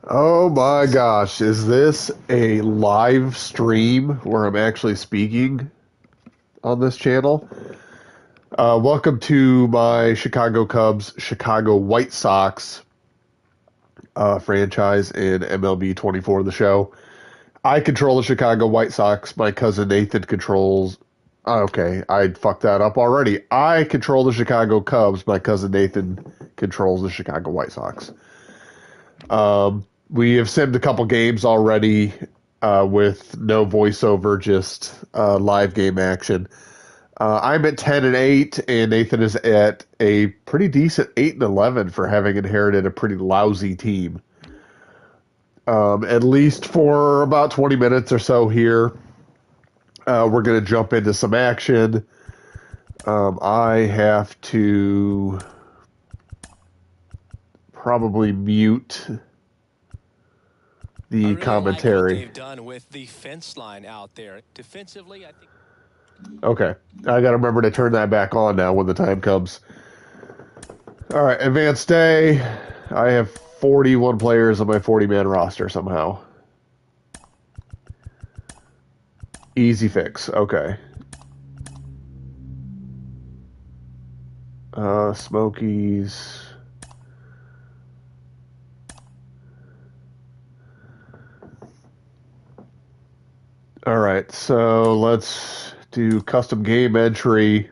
Oh my gosh, is this a live stream where I'm actually speaking on this channel? Welcome to my Chicago Cubs, Chicago White Sox franchise in MLB 24, the show. I control the Chicago White Sox. My cousin Nathan controls. Okay, I fucked that up already. I control the Chicago Cubs. My cousin Nathan controls the Chicago White Sox. We have simmed a couple games already with no voiceover, just live game action. I'm at 10-8, and Nathan is at a pretty decent 8-11 for having inherited a pretty lousy team. At least for about 20 minutes or so here, we're going to jump into some action. I have to probably mute the commentary. Like what they've done with the fence line out there. Defensively, I think. Okay. I got to remember to turn that back on now when the time comes. All right, advanced day. I have 41 players on my 40-man roster somehow. Easy fix. Okay. Smokies. All right, so let's do custom game entry.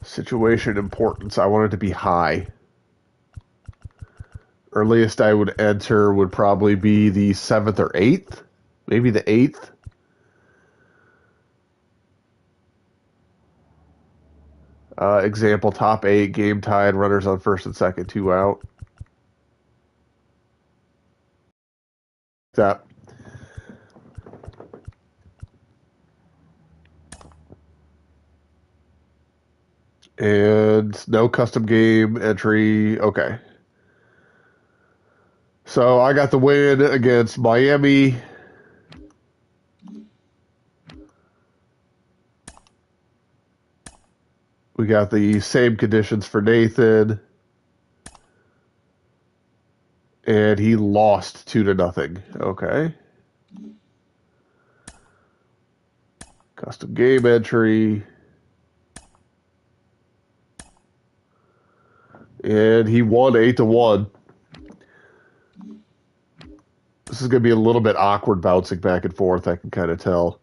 Situation importance. I want it to be high. Earliest I would enter would probably be the 7th or 8th. Maybe the 8th. Example, top 8, game tied, runners on first and second, 2 out. That. And no custom game entry. Okay. So I got the win against Miami. We got the same conditions for Nathan. And he lost 2-0. Okay. Custom game entry. And he won 8-1. This is going to be a little bit awkward bouncing back and forth, I can kind of tell.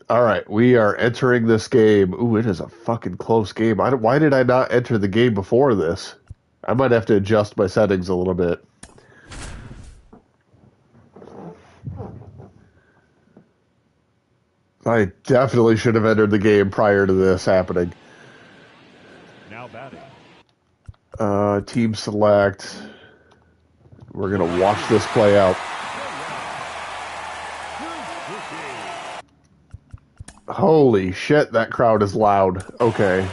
All right, we are entering this game. Ooh, it is a fucking close game. Why did I not enter the game before this? I might have to adjust my settings a little bit. I definitely should have entered the game prior to this happening. Now batting. Team select. We're going to watch this play out. Holy shit, that crowd is loud. Okay.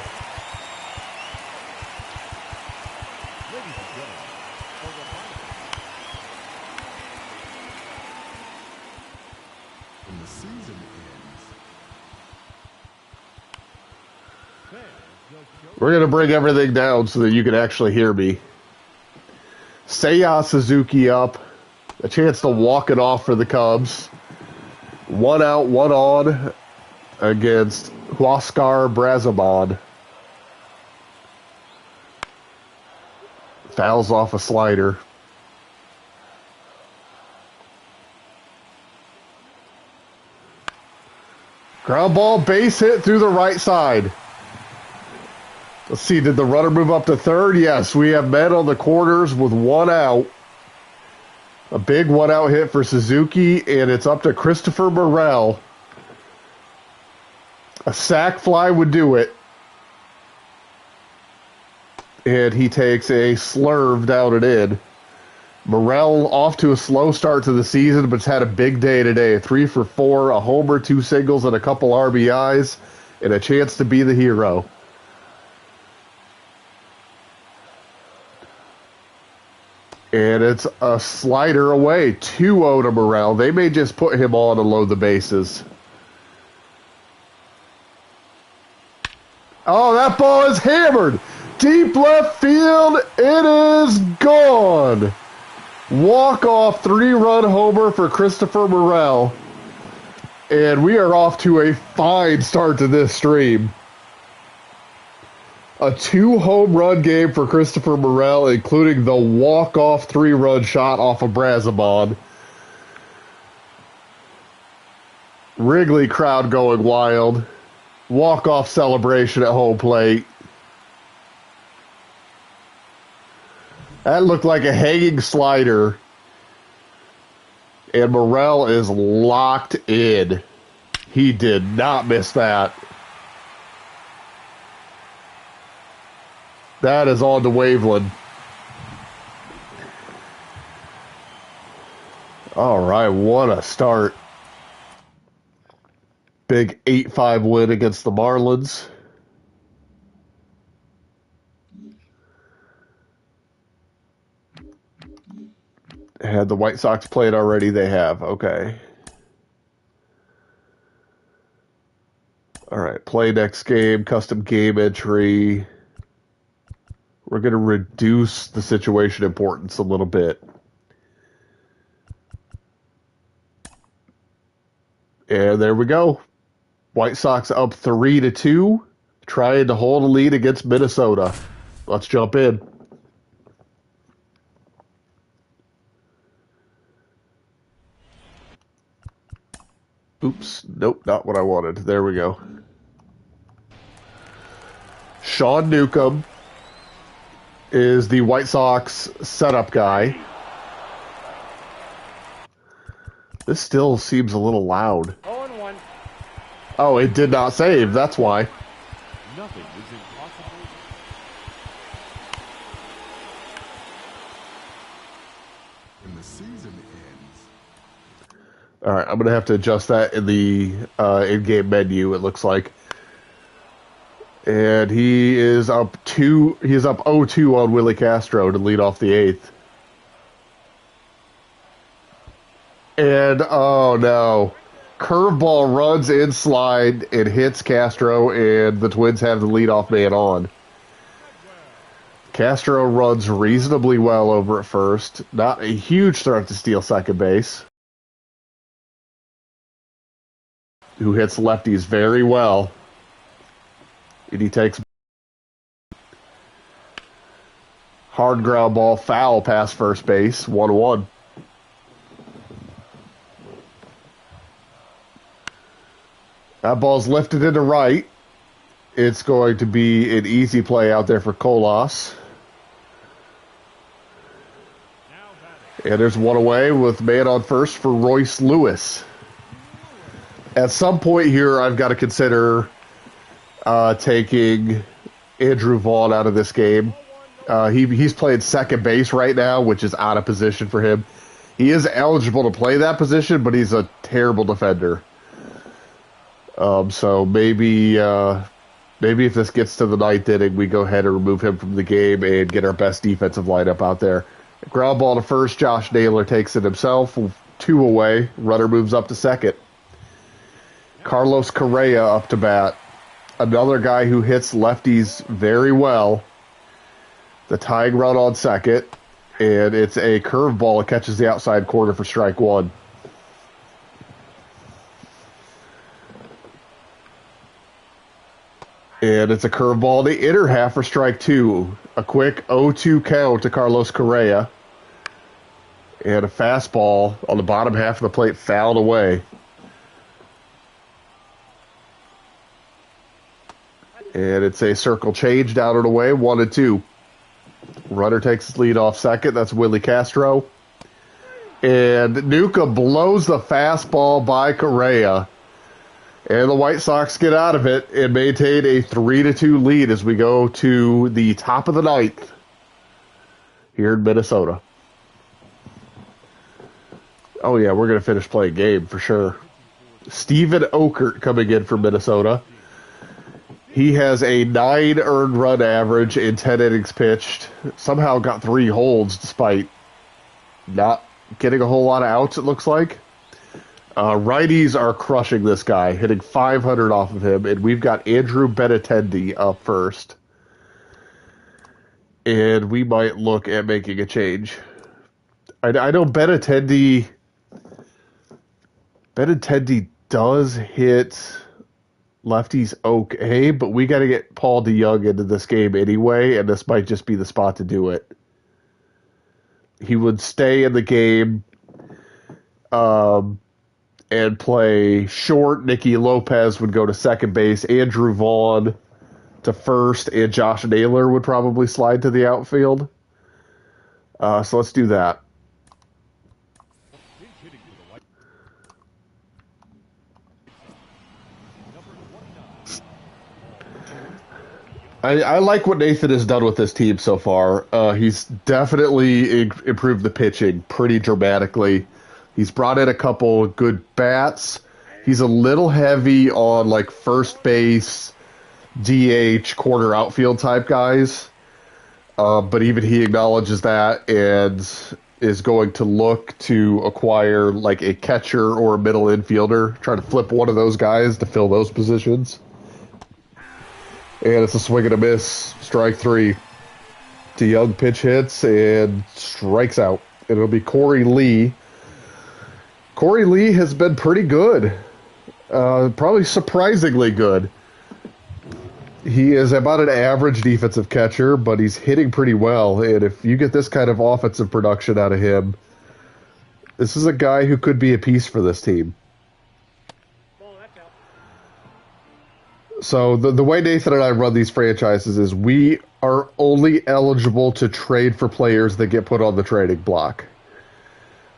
We're going to bring everything down so that you can actually hear me. Seiya Suzuki up. A chance to walk it off for the Cubs. 1 out, 1 on against Huascar Brazoban. Fouls off a slider. Ground ball, base hit through the right side. Let's see, did the runner move up to third? Yes, we have men on the corners with 1 out. A big 1-out hit for Suzuki, and it's up to Christopher Morel. A sac fly would do it. And he takes a slurve down and in. Morel off to a slow start to the season, but has had a big day today. 3 for 4, a homer, 2 singles, and a couple RBIs, and a chance to be the hero. And it's a slider away, 2-0 to Morel. They may just put him on and load the bases. Oh, that ball is hammered. Deep left field. It is gone. Walk-off 3-run homer for Christopher Morel. And we are off to a fine start to this stream. A 2-home run game for Christopher Morel, including the walk-off 3-run shot off of Brazabon. Wrigley crowd going wild. Walk-off celebration at home plate. That looked like a hanging slider. And Morel is locked in. He did not miss that. That is on to Waveland. All right, what a start. Big 8-5 win against the Marlins. Had the White Sox played already? They have. Okay. All right, play next game, custom game entry. We're going to reduce the situation importance a little bit. And there we go. White Sox up 3-2, trying to hold a lead against Minnesota. Let's jump in. Oops, nope, not what I wanted. There we go. Sean Newcomb is the White Sox setup guy. This still seems a little loud. 0-1. Oh, it did not save. That's why. Nothing is impossible. When the season ends. All right, I'm going to have to adjust that in the in-game menu, it looks like. And he is up 0-2 on Willie Castro to lead off the 8th. And, oh no. Curveball runs in slide, it hits Castro, and the Twins have the leadoff man on. Castro runs reasonably well over at first. Not a huge threat to steal second base. Who hits lefties very well. And he takes hard ground ball foul past first base, 1-1. That ball's lifted into right. It's going to be an easy play out there for Colas. And there's one away with man on first for Royce Lewis. At some point here, I've got to consider taking Andrew Vaughn out of this game. He's playing second base right now, which is out of position for him. He is eligible to play that position, but he's a terrible defender. So maybe if this gets to the 9th inning, we go ahead and remove him from the game and get our best defensive lineup out there. Ground ball to first, Josh Naylor takes it himself. 2 away. Runner moves up to second. Carlos Correa up to bat. Another guy who hits lefties very well. The tying run on second. And it's a curveball. It catches the outside corner for strike 1. And it's a curveball to the inner half for strike 2. A quick 0-2 count to Carlos Correa. And a fastball on the bottom half of the plate fouled away. And it's a circle change down and away, 1-2. Runner takes his lead off second. That's Willie Castro. And Nuka blows the fastball by Correa. And the White Sox get out of it and maintain a 3-2 lead as we go to the top of the 9th here in Minnesota. Oh, yeah, we're going to finish playing game for sure. Steven Okert coming in for Minnesota. He has a 9 earned run average in 10 innings pitched. Somehow got 3 holds despite not getting a whole lot of outs, it looks like. Righties are crushing this guy, hitting 500 off of him, and we've got Andrew Benintendi up first. And we might look at making a change. I know Benintendi does hit lefties okay, but we got to get Paul DeYoung into this game anyway, and this might just be the spot to do it. He would stay in the game and play short. Nicky Lopez would go to second base. Andrew Vaughn to first, and Josh Naylor would probably slide to the outfield. So let's do that. I like what Nathan has done with this team so far. He's definitely improved the pitching pretty dramatically. He's brought in a couple good bats. He's a little heavy on like first base, DH, corner outfield type guys. But even he acknowledges that and is going to look to acquire like a catcher or a middle infielder, try to flip one of those guys to fill those positions. And it's a swing and a miss, strike three. DeYoung pitch hits and strikes out. And it'll be Corey Lee. Corey Lee has been pretty good. Probably surprisingly good. He is about an average defensive catcher, but he's hitting pretty well. And if you get this kind of offensive production out of him, this is a guy who could be a piece for this team. So the way Nathan and I run these franchises is we are only eligible to trade for players that get put on the trading block.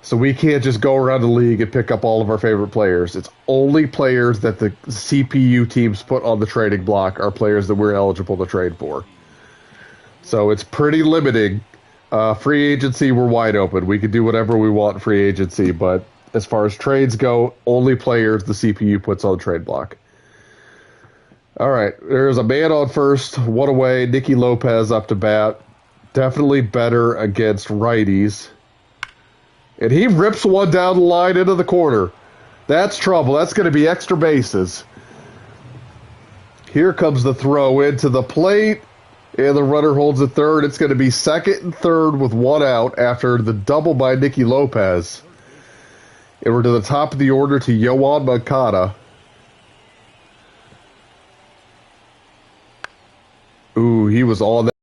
So we can't just go around the league and pick up all of our favorite players. It's only players that the CPU teams put on the trading block are players that we're eligible to trade for. So it's pretty limiting. Free agency, we're wide open. We can do whatever we want in free agency, but as far as trades go, only players the CPU puts on the trade block. All right, there's a man on first, one away. Nicky Lopez up to bat. Definitely better against righties. And he rips one down the line into the corner. That's trouble. That's going to be extra bases. Here comes the throw into the plate, and the runner holds at third. It's going to be second and third with one out after the double by Nicky Lopez. And we're to the top of the order to Yoan Moncada. Ooh, he was on that.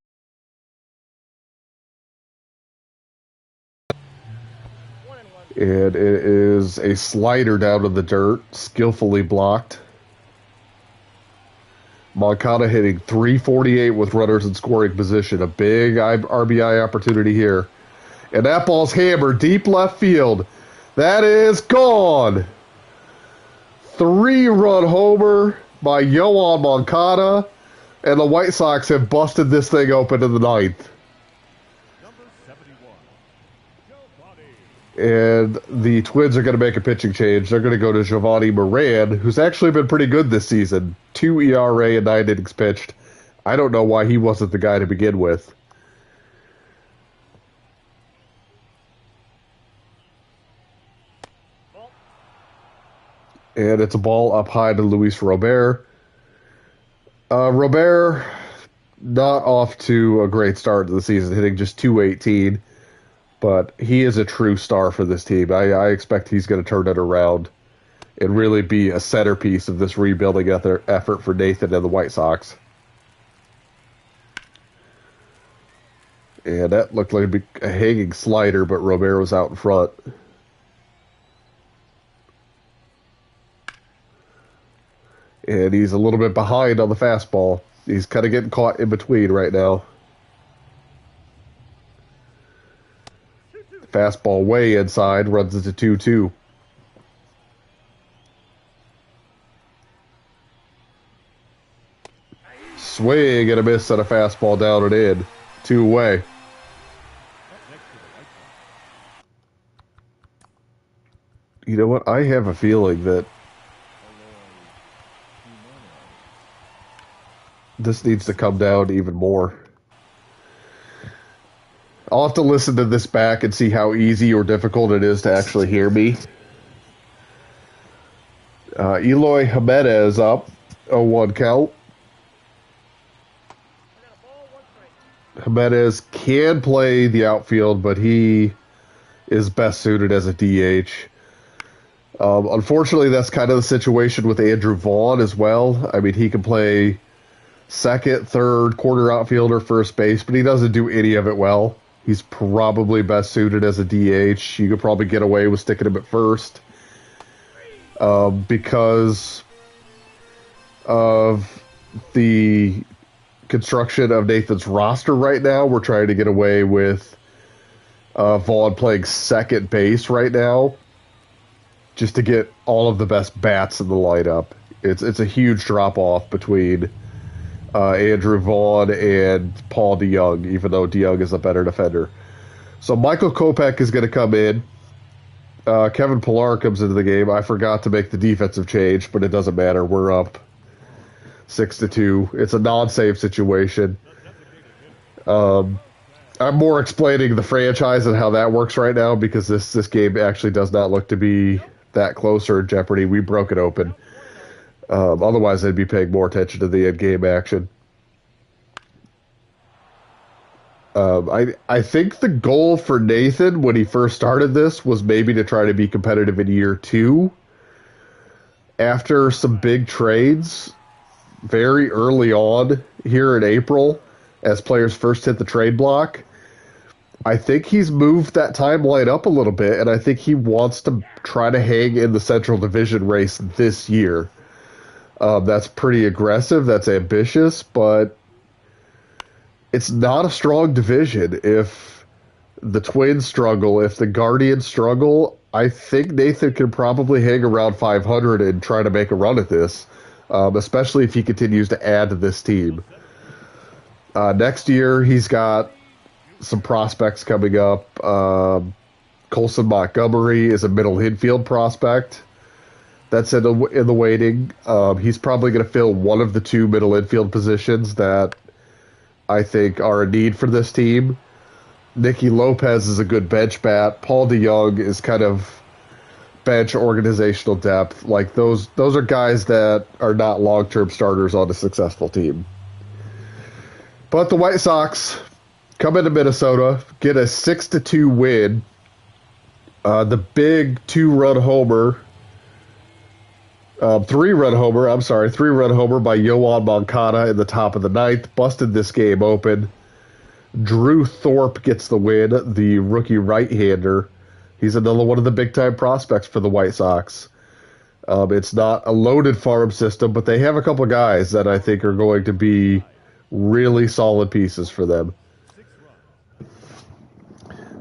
And it is a slider down to the dirt, skillfully blocked. Moncada hitting 348 with runners in scoring position. A big RBI opportunity here. And that ball's hammered deep left field. That is gone. 3-run homer by Yoan Moncada. And the White Sox have busted this thing open in the ninth. And the Twins are going to make a pitching change. They're going to go to Giovanni Moran, who's actually been pretty good this season. 2 ERA and 9 innings pitched. I don't know why he wasn't the guy to begin with. And it's a ball up high to Luis Robert. Robert, not off to a great start to the season, hitting just 218. But he is a true star for this team. I expect he's going to turn it around and really be a centerpiece of this rebuilding effort for Nathan and the White Sox. And that looked like a hanging slider, but Robert was out in front. And he's a little bit behind on the fastball. He's kind of getting caught in between right now. Fastball way inside, runs into 2-2. Swing and a miss on a fastball down and in. 2 away. You know what? I have a feeling that this needs to come down even more. I'll have to listen to this back and see how easy or difficult it is to actually hear me. Eloy Jimenez up, 0-1 count. Jimenez can play the outfield, but he is best suited as a DH. Unfortunately, that's kind of the situation with Andrew Vaughn as well. I mean, he can play second, third, quarter outfielder, first base, but he doesn't do any of it well. He's probably best suited as a DH. You could probably get away with sticking him at first because of the construction of Nathan's roster right now. We're trying to get away with Vaughn playing second base right now, just to get all of the best bats in the lineup. It's a huge drop off between Andrew Vaughn and Paul DeYoung, even though DeYoung is a better defender. So Michael Kopech is going to come in. Kevin Pillar comes into the game. I forgot to make the defensive change, but it doesn't matter. We're up 6-2. It's a non-save situation. I'm more explaining the franchise and how that works right now because this game actually does not look to be that close or in jeopardy. We broke it open. Otherwise, I'd be paying more attention to the in-game action. I think the goal for Nathan when he first started this was maybe to try to be competitive in year 2. After some big trades very early on here in April, as players first hit the trade block, I think he's moved that timeline up a little bit, and I think he wants to try to hang in the Central Division race this year. That's pretty aggressive, that's ambitious, but it's not a strong division. If the Twins struggle, if the Guardians struggle, I think Nathan can probably hang around 500 and try to make a run at this, especially if he continues to add to this team. Next year, he's got some prospects coming up. Colson Montgomery is a middle infield prospect that's in the waiting. He's probably going to fill one of the 2 middle infield positions that I think are a need for this team. Nicky Lopez is a good bench bat. Paul DeYoung is kind of bench organizational depth. Like those are guys that are not long-term starters on a successful team. But the White Sox come into Minnesota, get a 6-2 win. The big 3-run homer by Yoan Moncada in the top of the 9th, busted this game open. Drew Thorpe gets the win, the rookie right-hander. He's another one of the big-time prospects for the White Sox. It's not a loaded farm system, but they have a couple guys that I think are going to be really solid pieces for them.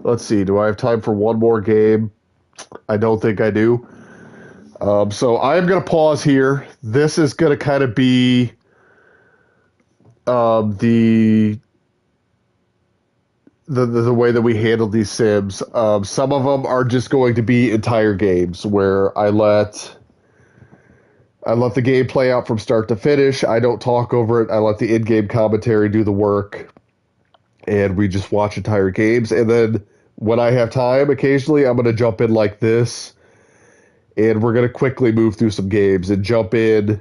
Let's see, do I have time for one more game? I don't think I do. So I'm going to pause here. This is going to kind of be the way that we handle these sims. Some of them are just going to be entire games where I let the game play out from start to finish. I don't talk over it. I let the in-game commentary do the work, and we just watch entire games. And then when I have time, occasionally I'm going to jump in like this, and we're going to quickly move through some games and jump in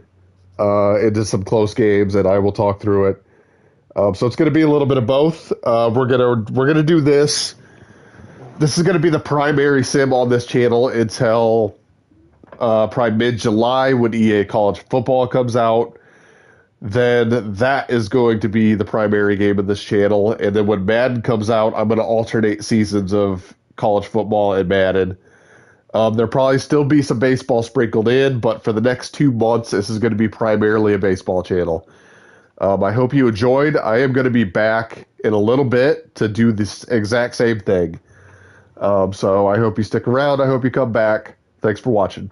into some close games, and I will talk through it. So it's going to be a little bit of both. We're gonna do this. This is going to be the primary sim on this channel until probably mid-July when EA College Football comes out. Then that is going to be the primary game of this channel. And then when Madden comes out, I'm going to alternate seasons of college football and Madden. There'll probably still be some baseball sprinkled in, but for the next 2 months, this is going to be primarily a baseball channel. I hope you enjoyed. I am going to be back in a little bit to do this exact same thing. So I hope you stick around. I hope you come back. Thanks for watching.